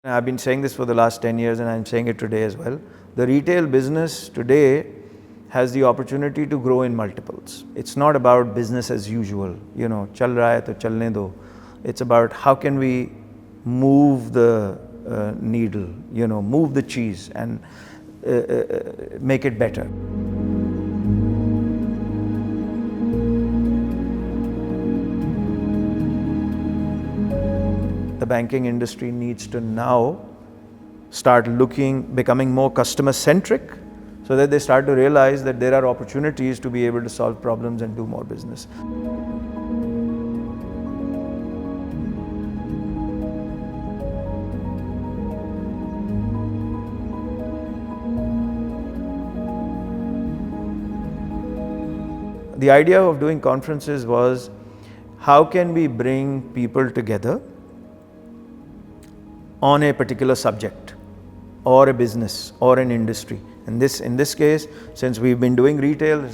I've been saying this for the last 10 years and I'm saying it today as well. The retail business today has the opportunity to grow in multiples. It's not about business as usual, chal raha hai to chalne do. It's about how can we move the needle, move the cheese and make it better. The banking industry needs to now start becoming more customer centric so that they start to realize that there are opportunities to be able to solve problems and do more business. The idea of doing conferences was, how can we bring people together on a particular subject or a business or an industry. In this case, since we've been doing retail,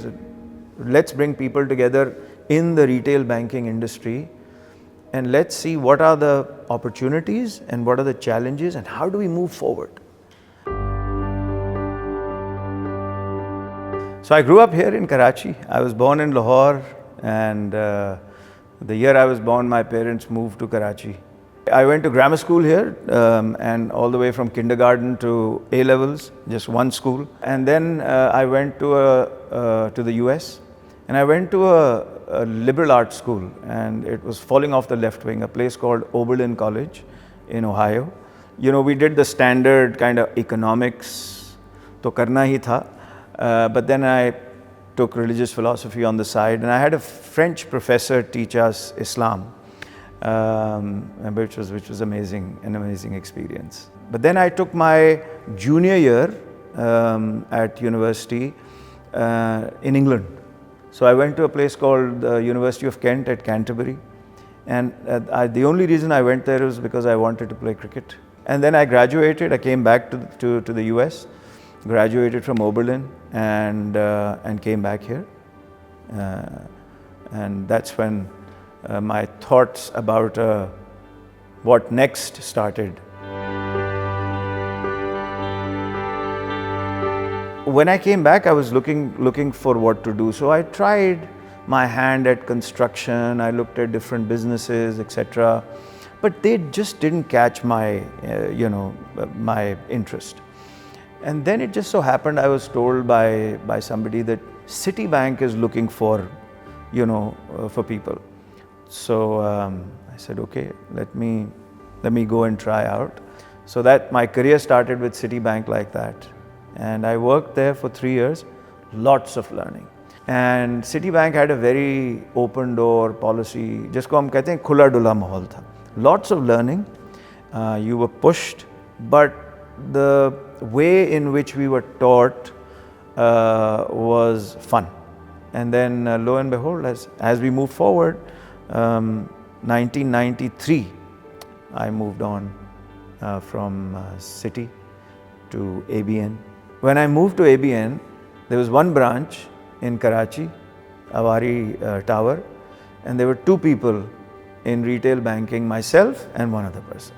let's bring people together in the retail banking industry and let's see what are the opportunities and what are the challenges and how do we move forward. So I grew up here in Karachi. I was born in Lahore, and the year I was born, my parents moved to Karachi. I went to grammar school here, and all the way from kindergarten to A levels, just one school. And then I went to the US, and I went to a liberal arts school, and it was falling off the left wing, a place called Oberlin College in Ohio. We did the standard kind of economics, to karna hi tha, but then I took religious philosophy on the side, and I had a French professor teach us Islam. Which was amazing, an amazing experience. But then I took my junior year at university in England. So I went to a place called the University of Kent at Canterbury, and the only reason I went there was because I wanted to play cricket. And then I graduated. I came back to the US, graduated from Oberlin, and came back here. And that's when my thoughts about what next started. When I came back, I was looking for what to do. So I tried my hand at construction. I looked at different businesses, etc. But they just didn't catch my, my interest. And then it just so happened I was told by somebody that Citibank is looking for, for people. So I said, okay, let me go and try out. So that my career started with Citibank like that. And I worked there for 3 years, lots of learning. And Citibank had a very open door policy, जिसको हम कहते हैं खुला डुला माहौल था. Lots of learning, you were pushed, but the way in which we were taught was fun. And then lo and behold, as we move forward, 1993, I moved on from Citi to ABN. When I moved to ABN, there was one branch in Karachi, Awari Tower, and there were 2 people in retail banking, myself and one other person.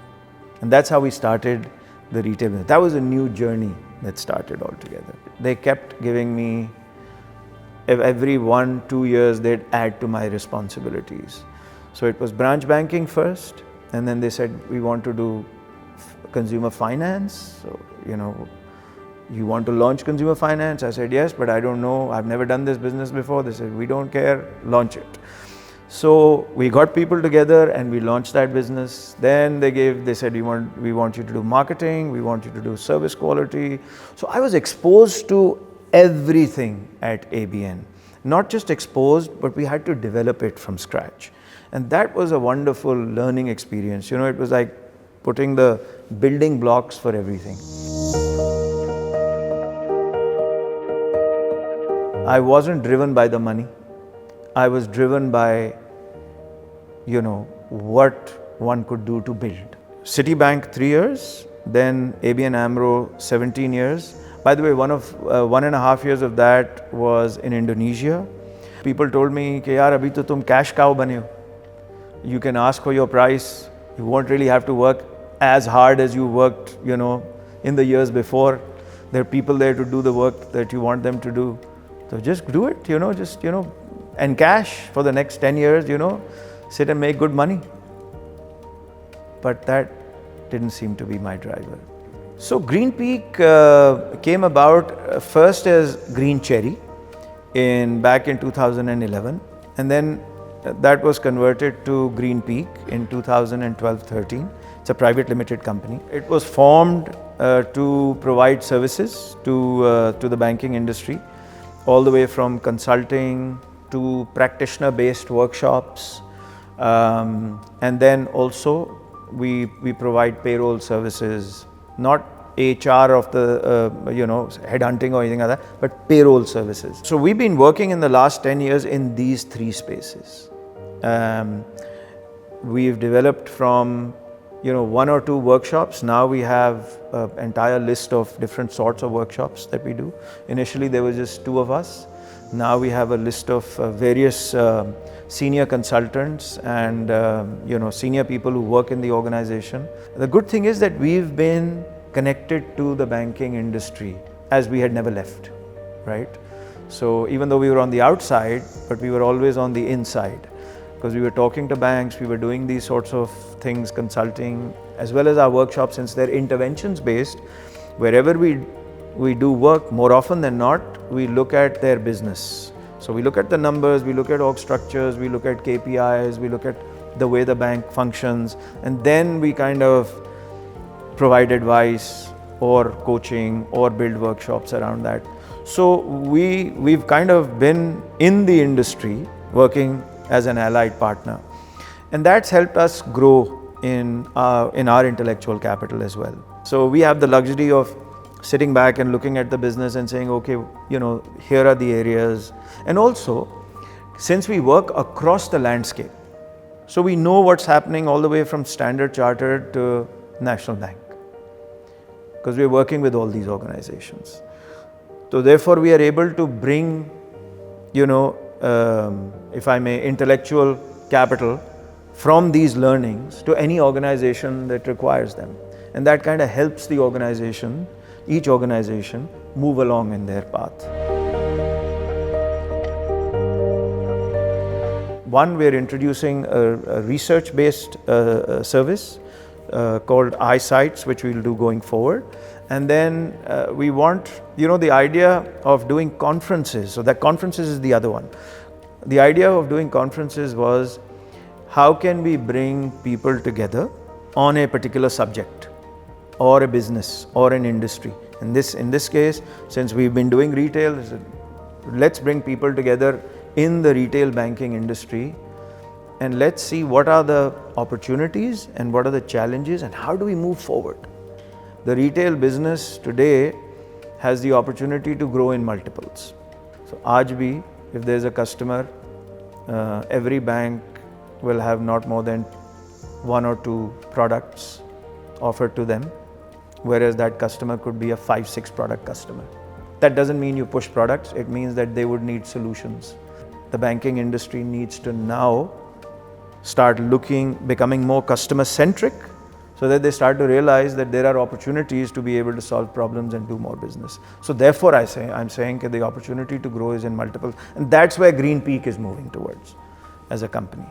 And that's how we started the retail business. That was a new journey that started altogether. They kept giving me, every 1-2 years, they'd add to my responsibilities. So it was branch banking first, and then they said, we want to do consumer finance. So, you want to launch consumer finance? I said, yes, but I don't know. I've never done this business before. They said, we don't care, launch it. So we got people together and we launched that business. Then they said, we want you to do marketing, we want you to do service quality. So I was exposed to everything at ABN. Not just exposed, but we had to develop it from scratch. And that was a wonderful learning experience. It was like putting the building blocks for everything. I wasn't driven by the money. I was driven by, what one could do to build. Citibank 3 years, then ABN AMRO 17 years. By the way, 1.5 years of that was in Indonesia. People told me, "Ki yaar, abhi to tum cash cow bane ho. You can ask for your price. You won't really have to work as hard as you worked, in the years before. There are people there to do the work that you want them to do. So just do it, and cash for the next 10 years, sit and make good money. But that didn't seem to be my driver. So Green Peak came about first as Green Cherry back in 2011, and then that was converted to Green Peak in 2012-13. It's a private limited company. It was formed to provide services to the banking industry, all the way from consulting to practitioner-based workshops, and then also we provide payroll services, not HR of the headhunting or anything like that, but payroll services. So we've been working in the last 10 years in these three spaces. We've developed from one or two workshops. Now we have an entire list of different sorts of workshops that we do. Initially there were just two of us. Now we have a list of various senior consultants and senior people who work in the organization. The good thing is that we've been connected to the banking industry as we had never left, right? So even though we were on the outside, but we were always on the inside, because we were talking to banks, we were doing these sorts of things, consulting, as well as our workshops, since they're interventions based. Wherever we do work, more often than not, we look at their business. So we look at the numbers, we look at org structures, we look at KPIs, we look at the way the bank functions, and then we kind of provide advice or coaching or build workshops around that. So we've kind of been in the industry working as an allied partner, and that's helped us grow in our intellectual capital as well. So we have the luxury of sitting back and looking at the business and saying, okay, here are the areas. And also, since we work across the landscape, so we know what's happening all the way from Standard Chartered to National Bank, because we're working with all these organizations. So therefore we are able to bring, if I may, intellectual capital from these learnings to any organization that requires them. And that kind of helps the organization, each organization, move along in their path. One, we're introducing a research-based service called iSites, which we'll do going forward. And then we want, the idea of doing conferences. So that conferences is the other one. The idea of doing conferences was, how can we bring people together on a particular subject or a business or an industry? In this case, since we've been doing retail, let's bring people together in the retail banking industry, and let's see what are the opportunities and what are the challenges and how do we move forward. The retail business today has the opportunity to grow in multiples. So aaj bhi, if there's a customer, every bank will have not more than one or two products offered to them, whereas that customer could be a 5-6 product customer. That doesn't mean you push products, it means that they would need solutions. The banking industry needs to now start becoming more customer centric, so that they start to realize that there are opportunities to be able to solve problems and do more business. So therefore I'm saying that the opportunity to grow is in multiple, and that's where Green Peak is moving towards as a company.